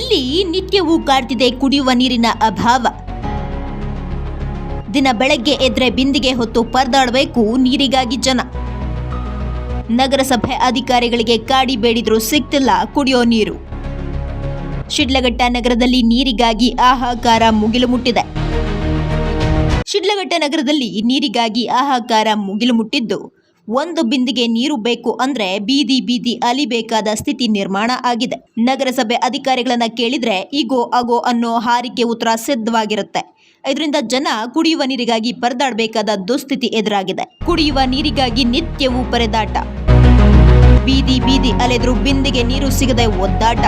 ಇಲ್ಲಿ ನಿತ್ಯವೂ ಕಾಡ್ತಿದೆ ಕುಡಿಯುವ ನೀರಿನ ಅಭಾವ. ದಿನ ಬೆಳಗ್ಗೆ ಎದ್ರೆ ಬಿಂದಿಗೆ ಹೊತ್ತು ಪರದಾಡಬೇಕು ನೀರಿಗಾಗಿ ಜನ. ನಗರಸಭೆ ಅಧಿಕಾರಿಗಳಿಗೆ ಕಾಡಿ ಬೇಡಿದ್ರೂ ಸಿಗ್ತಿಲ್ಲ ಕುಡಿಯೋ ನೀರು. ಶಿಡ್ಲಘಟ್ಟ ನಗರದಲ್ಲಿ ನೀರಿಗಾಗಿ ಹಾಹಾಕಾರ ಮುಗಿಲು ಮುಟ್ಟಿದೆ. ಶಿಡ್ಲಘಟ್ಟ ನಗರದಲ್ಲಿ ನೀರಿಗಾಗಿ ಹಾಹಾಕಾರ ಮುಗಿಲು ಮುಟ್ಟಿದ್ದು, ಒಂದು ಬಿಂದಿಗೆ ನೀರು ಬೇಕು ಅಂದ್ರೆ ಬೀದಿ ಬೀದಿ ಅಲಿಬೇಕಾದ ಸ್ಥಿತಿ ನಿರ್ಮಾಣ ಆಗಿದೆ. ನಗರಸಭೆ ಅಧಿಕಾರಿಗಳನ್ನ ಕೇಳಿದ್ರೆ ಈಗೋ ಆಗೋ ಅನ್ನೋ ಹಾರಿಕೆ ಉತ್ತರ ಸಿದ್ಧವಾಗಿರುತ್ತೆ. ಇದರಿಂದ ಜನ ಕುಡಿಯುವ ನೀರಿಗಾಗಿ ಪರದಾಡಬೇಕಾದ ದುಸ್ಥಿತಿ ಎದುರಾಗಿದೆ. ಕುಡಿಯುವ ನೀರಿಗಾಗಿ ನಿತ್ಯವೂ ಪರದಾಟ. ಬೀದಿ ಬೀದಿ ಅಲೆದ್ರು ಬಿಂದಿಗೆ ನೀರು ಸಿಗದೆ ಒದ್ದಾಟ.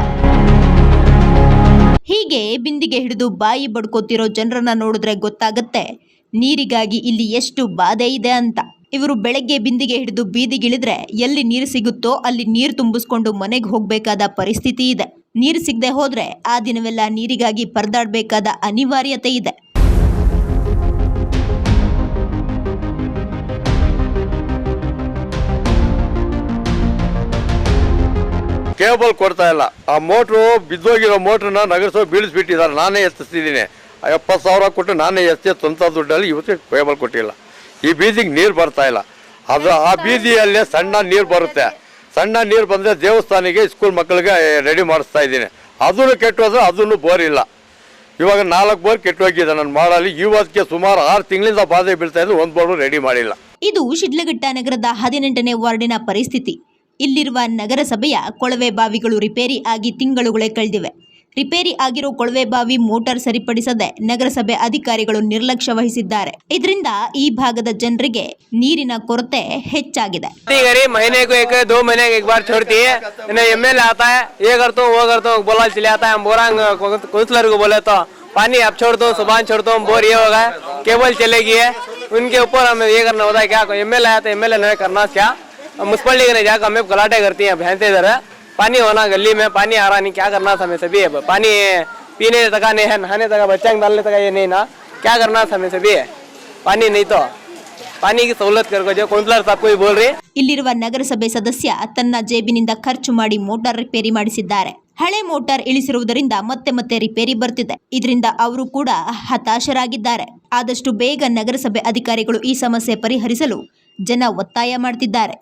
ಹೀಗೆ ಬಿಂದಿಗೆ ಹಿಡಿದು ಬಾಯಿ ಬಡ್ಕೋತಿರೋ ಜನರನ್ನ ನೋಡಿದ್ರೆ ಗೊತ್ತಾಗತ್ತೆ ನೀರಿಗಾಗಿ ಇಲ್ಲಿ ಎಷ್ಟು ಬಾಧೆ ಇದೆ ಅಂತ. ಇವರು ಬೆಳಗ್ಗೆ ಬಿಂದಿಗೆ ಹಿಡಿದು ಬೀದಿಗಿಳಿದ್ರೆ ಎಲ್ಲಿ ನೀರು ಸಿಗುತ್ತೋ ಅಲ್ಲಿ ನೀರು ತುಂಬಿಸ್ಕೊಂಡು ಮನೆಗೆ ಹೋಗಬೇಕಾದ ಪರಿಸ್ಥಿತಿ ಇದೆ. ನೀರು ಸಿಗದೆ ಹೋದ್ರೆ ಆ ದಿನವೆಲ್ಲ ನೀರಿಗಾಗಿ ಪರದಾಡಬೇಕಾದ ಅನಿವಾರ್ಯತೆ ಇದೆ. ಕೇಬಲ್ ಕೊಡ್ತಾ ಇಲ್ಲ. ಆ ಮೋಟ್ರು ಬಿದ್ದೋಗಿರೋ ಮೋಟ್ರನ್ನ ನಗರಸಭೆ ಬೀಳಿಸ್ಬಿಟ್ಟಿದ್ದಾರೆ. ನಾನೇ ಎತ್ತಿಸ್ತಿದ್ದೀನಿ. 70,000 ಕೊಟ್ಟು ನಾನೇ ಎತ್ತಿ ಸ್ವಂತ ದುಡ್ಡಲ್ಲಿ ಇವತ್ತು ಕೇಬಲ್ ಕೊಟ್ಟಿಲ್ಲ. ಈ ಬೀದಿಗೆ ನೀರು ಬರ್ತಾ ಇಲ್ಲ. ಅದು ಆ ಬೀದಿಯಲ್ಲೇ ಸಣ್ಣ ನೀರು ಬರುತ್ತೆ. ಸಣ್ಣ ನೀರು ಬಂದರೆ ದೇವಸ್ಥಾನಿಗೆ ಸ್ಕೂಲ್ ಮಕ್ಕಳಿಗೆ ರೆಡಿ ಮಾಡಿಸ್ತಾ ಇದ್ದೀನಿ. ಅದನ್ನು ಕೆಟ್ಟೋದ್ರೆ ಅದನ್ನು ಬೋರ್ ಇಲ್ಲ. ಇವಾಗ 4 ಬೋರ್ ಕೆಟ್ಟೋಗಿದೆ ನನ್ನ ಮಾಡಲ್ಲಿ. ಇವತ್ತಿಗೆ ಸುಮಾರು 6 ತಿಂಗಳಿಂದ ಬಾಧೆ ಬೀಳ್ತಾ ಇದ್ದು ಒಂದು ಬೋರ್ಡು ರೆಡಿ ಮಾಡಿಲ್ಲ. ಇದು ಶಿಡ್ಲಘಟ್ಟ ನಗರದ 18ನೇ ವಾರ್ಡಿನ ಪರಿಸ್ಥಿತಿ. ಇಲ್ಲಿರುವ ನಗರಸಭೆಯ ಕೊಳವೆ ಬಾವಿಗಳು ರಿಪೇರಿ ಆಗಿ ತಿಂಗಳುಗಳೇ ಕಳೆದಿವೆ. ರಿಪೇರಿ ಆಗಿರೋ ಕೊಳವೆ ಬಾವಿ ಮೋಟಾರ್ ಸರಿಪಡಿಸದೆ ನಗರಸಭೆ ಅಧಿಕಾರಿಗಳು ನಿರ್ಲಕ್ಷ್ಯ ವಹಿಸಿದ್ದಾರೆ. ಇದರಿಂದ ಈ ಭಾಗದ ಜನರಿಗೆ ನೀರಿನ ಕೊರತೆ ಹೆಚ್ಚಾಗಿದೆ. पानी अब छोड़ दो, सुबह छोड़ दो, बोर ये होगा, केबल चलेगी है, उनके ऊपर हमें ये करना होता है। क्या एमएलए आया तो एमएलए ने करना क्या, म्यूनसिपलिटी ने जाकर हमें गलाटे करती हैं भैंसे इधर है। पानी होना गली में पानी आ रहा नहीं, क्या करना था हमें सभी है। पानी पीने तक नहीं है, नहाने तक बच्चा डालने तक ये नहीं ना, क्या करना था हमें सभी है। पानी नहीं तो पानी की सहूलत करको जो कौंसलर साहब को बोल रही। ಇಲ್ಲಿರುವ ನಗರಸಭೆ ಸದಸ್ಯ ತನ್ನ ಜೇಬಿನಿಂದ ಖರ್ಚು ಮಾಡಿ ಮೋಟಾರ್ ರಿಪೇರಿ ಮಾಡಿಸಿದ್ದಾರೆ. ಹಳೆ ಮೋಟಾರ್ ಇಳಿಸಿರುವುದರಿಂದ ಮತ್ತೆ ಮತ್ತೆ ರಿಪೇರಿ ಬರ್ತಿದೆ. ಇದರಿಂದ ಅವರು ಕೂಡ ಹತಾಶರಾಗಿದ್ದಾರೆ. ಆದಷ್ಟು ಬೇಗ ನಗರಸಭೆ ಅಧಿಕಾರಿಗಳು ಈ ಸಮಸ್ಯೆ ಪರಿಹರಿಸಲು ಜನ ಒತ್ತಾಯ ಮಾಡ್ತಿದ್ದಾರೆ.